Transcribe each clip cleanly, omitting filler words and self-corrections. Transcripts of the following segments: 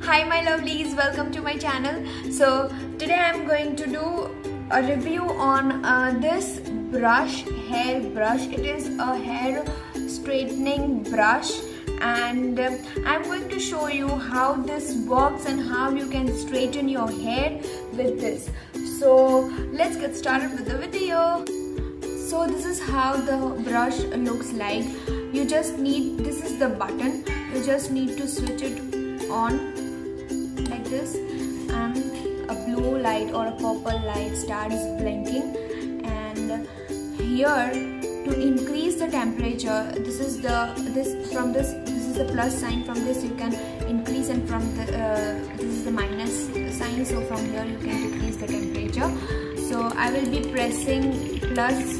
Hi my lovelies, welcome to my channel. So today I am going to do a review on this brush, hair brush. It is a hair straightening brush and I'm going to show you how this works and how you can straighten your hair with this. So let's get started with the video. So this is how the brush looks like. You just need, this is the button, you just need to switch it on like this and a blue light or a purple light starts blinking, and here to increase the temperature, this is the plus sign. From this you can increase, and from the this is the minus sign, so from here you can decrease the temperature. So I will be pressing plus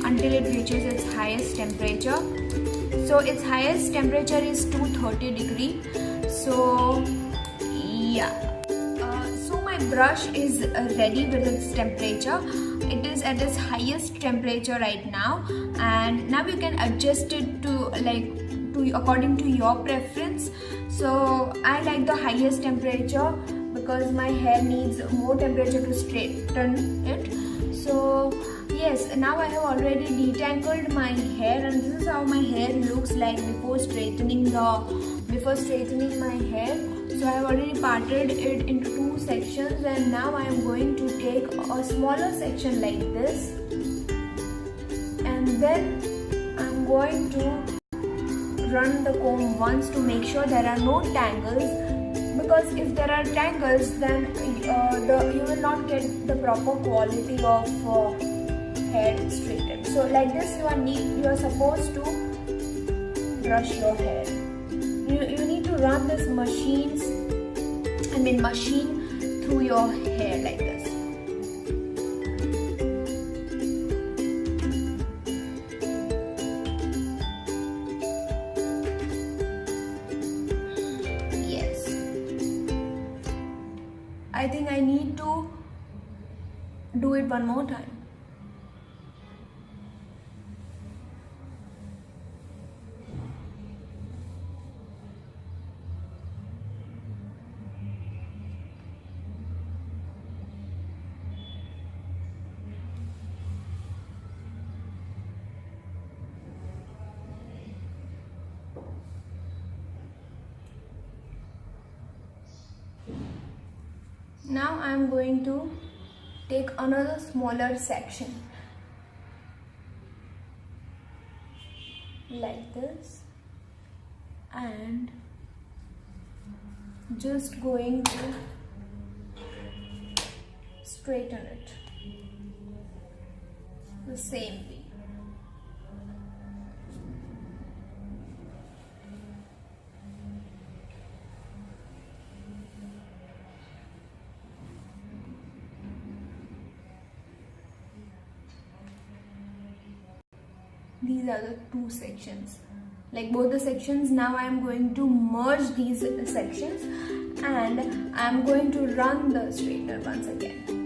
until it reaches its highest temperature. So its highest temperature is 230 degree. So yeah, so my brush is ready with its temperature. It is at its highest temperature right now, and now you can adjust it to according to your preference. So I like the highest temperature because my hair needs more temperature to straighten it. So yes, now I have already detangled my hair, and this is how my hair looks like before straightening my hair. So I have already parted it into two sections, and now I am going to take a smaller section like this, and then I'm going to run the comb once to make sure there are no tangles, because if there are tangles then you will not get the proper quality of hair straightened. So like this you are supposed to brush your hair. You need to run this machine through your hair like this. Yes, I think I need to do it one more time. Now I am going to take another smaller section like this, and just going to straighten it the same way. These are the two sections, like both the sections. Now I am going to merge these sections, and I am going to run the straightener once again.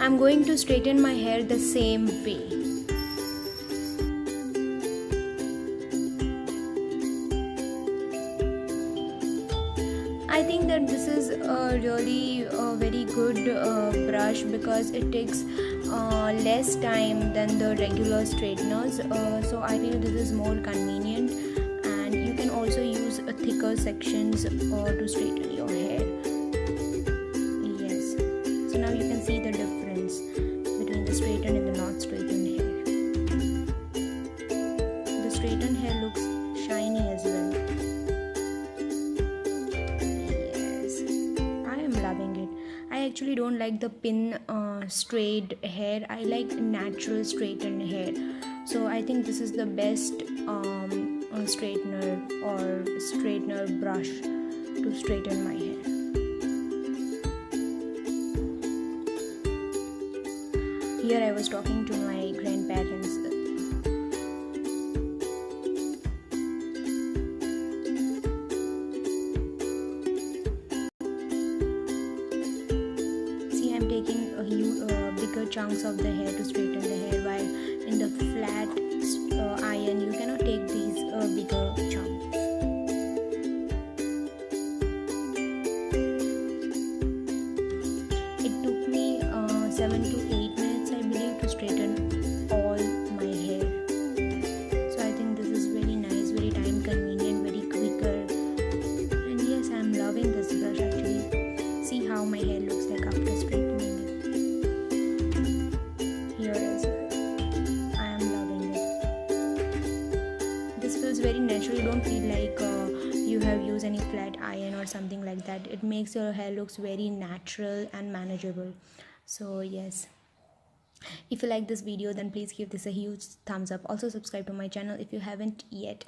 I'm going to straighten my hair the same way. I think that this is a really very good brush because it takes less time than the regular straighteners. So I feel this is more convenient, and you can also use thicker sections to straighten your hair. Yes, so now you can see the difference between the straightened and the not straightened hair. The straightened hair looks shiny as well. Yes, I am loving it. I actually don't like the pin straight hair. I like natural straightened hair. So I think this is the best straightener or straightener brush to straighten my hair. Here I was talking to my grandparents chunks of the hair to straighten the hair, while in the flat iron you cannot take these bigger chunks. It took me 7 to 8 minutes, I believe, to straighten all my hair. So I think this is very nice, very time convenient, very quicker. And yes, I'm loving this brush actually. See how my hair looks like after straightening it. Here as well. I am loving it. This feels very natural. You don't feel like you have used any flat iron or something like that. It makes your hair looks very natural and manageable. So yes, if you like this video, then please give this a huge thumbs up. Also subscribe to my channel if you haven't yet.